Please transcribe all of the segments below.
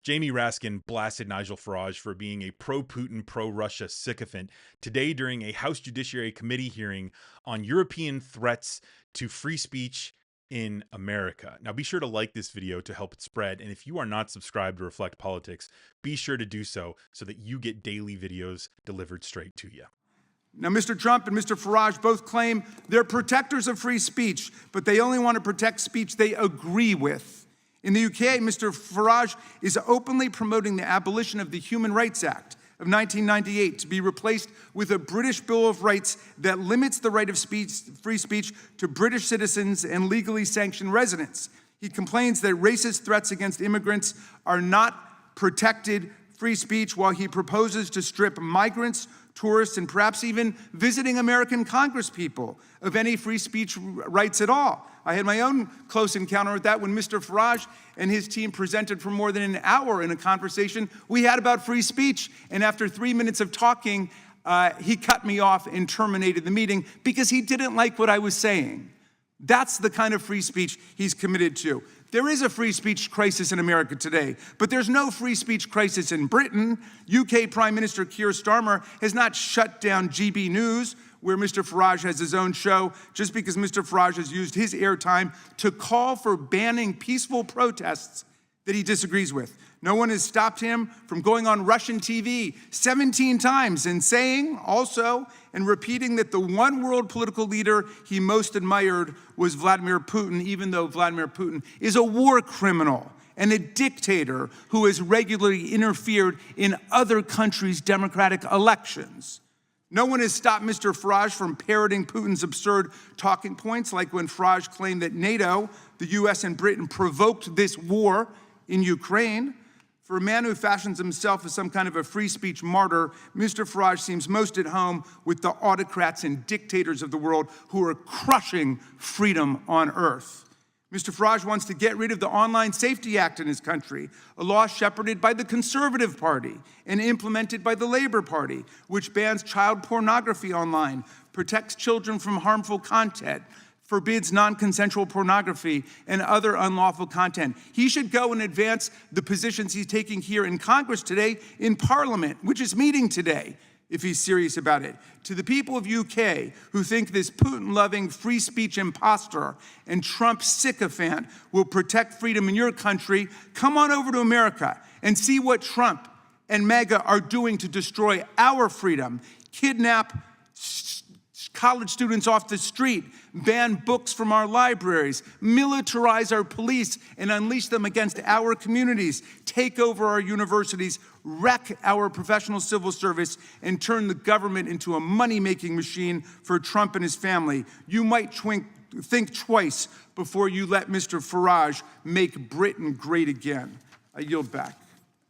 Jamie Raskin blasted Nigel Farage for being a pro-Putin, pro-Russia sycophant today during a House Judiciary Committee hearing on European threats to free speech in America. Now, be sure to like this video to help it spread. And if you are not subscribed to Reflect Politics, be sure to do so that you get daily videos delivered straight to you. Now, Mr. Trump and Mr. Farage both claim they're protectors of free speech, but they only want to protect speech they agree with. In the UK, Mr. Farage is openly promoting the abolition of the Human Rights Act of 1998 to be replaced with a British Bill of Rights that limits the right of free speech to British citizens and legally sanctioned residents. He complains that racist threats against immigrants are not protected free speech, while he proposes to strip migrants, tourists, and perhaps even visiting American congresspeople of any free speech rights at all. I had my own close encounter with that when Mr. Farage and his team presented for more than an hour in a conversation we had about free speech. And after 3 minutes of talking, he cut me off and terminated the meeting because he didn't like what I was saying. That's the kind of free speech he's committed to. There is a free speech crisis in America today, but there's no free speech crisis in Britain. UK Prime Minister Keir Starmer has not shut down GB News, where Mr. Farage has his own show, just because Mr. Farage has used his airtime to call for banning peaceful protests that he disagrees with. No one has stopped him from going on Russian TV 17 times and saying also and repeating that the one world political leader he most admired was Vladimir Putin, even though Vladimir Putin is a war criminal and a dictator who has regularly interfered in other countries' democratic elections. No one has stopped Mr. Farage from parroting Putin's absurd talking points, like when Farage claimed that NATO, the US, and Britain provoked this war in Ukraine. For a man who fashions himself as some kind of a free speech martyr, Mr. Farage seems most at home with the autocrats and dictators of the world who are crushing freedom on earth. Mr. Farage wants to get rid of the Online Safety Act in his country, a law shepherded by the Conservative Party and implemented by the Labor Party, which bans child pornography online, protects children from harmful content, forbids non-consensual pornography and other unlawful content. He should go and advance the positions he's taking here in Congress today in Parliament, which is meeting today, if he's serious about it. To the people of UK who think this Putin-loving free speech imposter and Trump sycophant will protect freedom in your country, come on over to America and see what Trump and MAGA are doing to destroy our freedom, kidnap college students off the street, ban books from our libraries, militarize our police and unleash them against our communities, take over our universities, wreck our professional civil service, and turn the government into a money-making machine for Trump and his family. You might think twice before you let Mr. Farage make Britain great again. I yield back.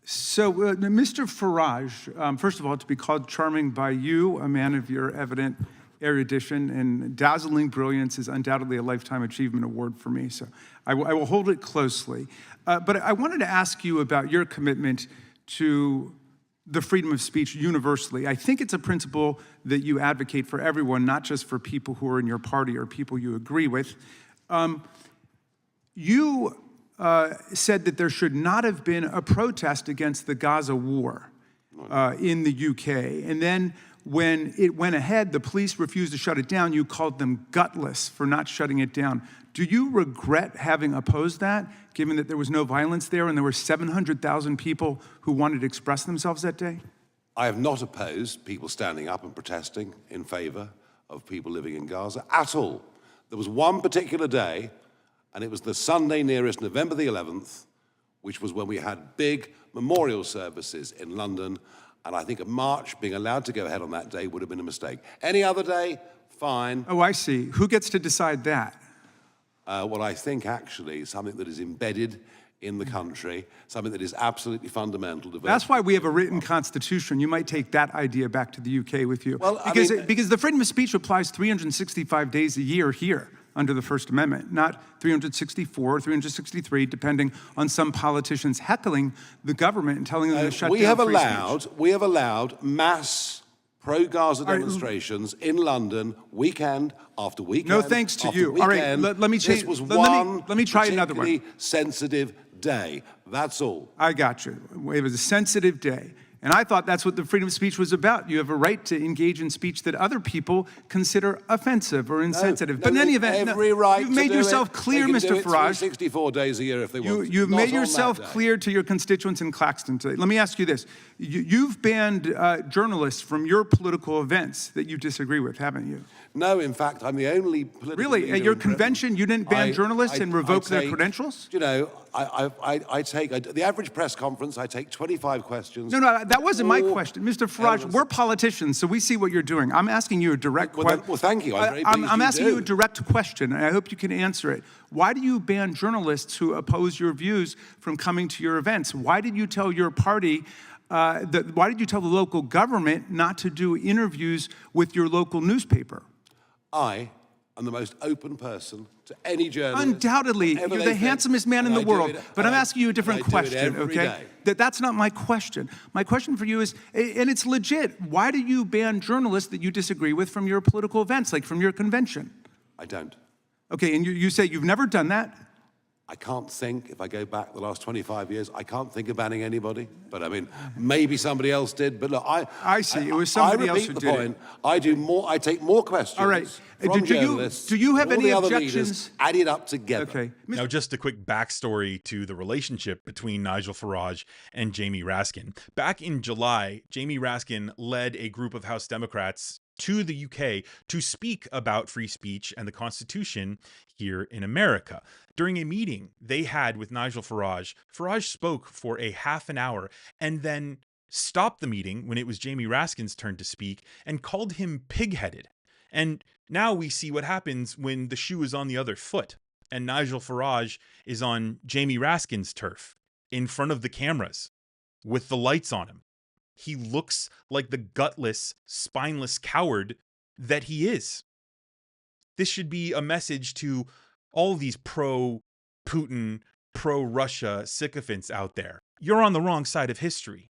So, Mr. Farage, first of all, to be called charming by you, a man of your evident erudition and dazzling brilliance, is undoubtedly a Lifetime Achievement Award for me, so I will hold it closely. But I wanted to ask you about your commitment to the freedom of speech universally. I think it's a principle that you advocate for everyone, not just for people who are in your party or people you agree with. You said that there should not have been a protest against the Gaza war in the UK, and then when it went ahead, the police refused to shut it down. You called them gutless for not shutting it down. Do you regret having opposed that, given that there was no violence there and there were 700,000 people who wanted to express themselves that day? I have not opposed people standing up and protesting in favor of people living in Gaza at all. There was one particular day, and it was the Sunday nearest November the 11th, which was when we had big memorial services in London. And I think a march being allowed to go ahead on that day would have been a mistake. Any other day, fine. Oh, I see. Who gets to decide that? Well, I think actually something that is embedded in the country, something that is absolutely fundamental to. That's why we have a written constitution. You might take that idea back to the UK with you. Well, because the freedom of speech applies 365 days a year here under the First Amendment, not 364 or 363, depending on some politicians heckling the government and telling them to shut down free speech. We have allowed mass pro-Gaza demonstrations in London, weekend after weekend. No thanks to you. Weekend. All right, let me try another one. Sensitive day. That's all. I got you. It was a sensitive day. And I thought that's what the freedom of speech was about. You have a right to engage in speech that other people consider offensive or insensitive. But in any event, you've made yourself clear, Mr. Farage. 64 days a year if they want. You've made yourself clear to your constituents in Claxton today. Let me ask you this. You've banned journalists from your political events that you disagree with, haven't you? No, in fact, I'm the only political Really? leader At your in Britain. convention, you didn't ban journalists and revoke their credentials? You know, I take the average press conference, I take 25 questions. No, that wasn't my question. Mr. Farage, we're politicians, so we see what you're doing. I'm asking you a direct question. Well, thank you. I'm very pleased I'm asking you a do. direct question, and I hope you can answer it. Why do you ban journalists who oppose your views from coming to your events? Why did you tell your party, why did you tell the local government not to do interviews with your local newspaper? I am the most open person to any journalist. Undoubtedly, you're the handsomest man in the world. But I'm asking you a different question, okay? That's not my question. My question for you is, and it's legit, why do you ban journalists that you disagree with from your political events, like from your convention? I don't. Okay, and you say you've never done that? I can't think, if I go back the last 25 years, I can't think of banning anybody. But I mean, maybe somebody else did. But look, I see. It was somebody else who did it. I do more. I take more questions. All right. From journalists. Do you have all any the other objections? leaders added up together. Okay. Now, just a quick backstory to the relationship between Nigel Farage and Jamie Raskin. Back in July, Jamie Raskin led a group of House Democrats to the UK to speak about free speech and the Constitution here in America. During a meeting they had with Nigel Farage, Farage spoke for a half an hour and then stopped the meeting when it was Jamie Raskin's turn to speak and called him pig-headed. And now we see what happens when the shoe is on the other foot and Nigel Farage is on Jamie Raskin's turf in front of the cameras with the lights on him. He looks like the gutless, spineless coward that he is. This should be a message to all these pro-Putin, pro-Russia sycophants out there. You're on the wrong side of history.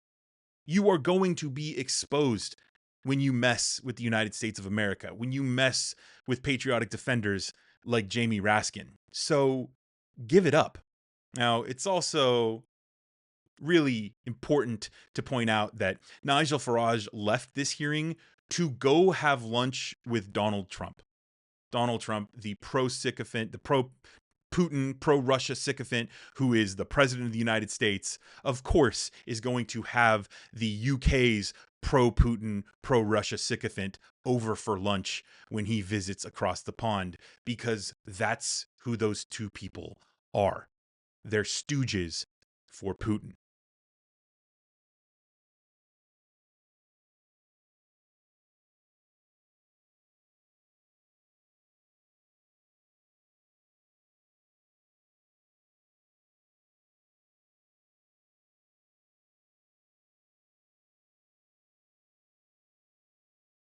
You are going to be exposed when you mess with the United States of America, when you mess with patriotic defenders like Jamie Raskin. So give it up. Now, it's also really important to point out that Nigel Farage left this hearing to go have lunch with Donald Trump. Donald Trump, the pro-sycophant, the pro-Putin, pro-Russia sycophant, who is the president of the United States, of course, is going to have the UK's pro-Putin, pro-Russia sycophant over for lunch when he visits across the pond, because that's who those two people are. They're stooges for Putin.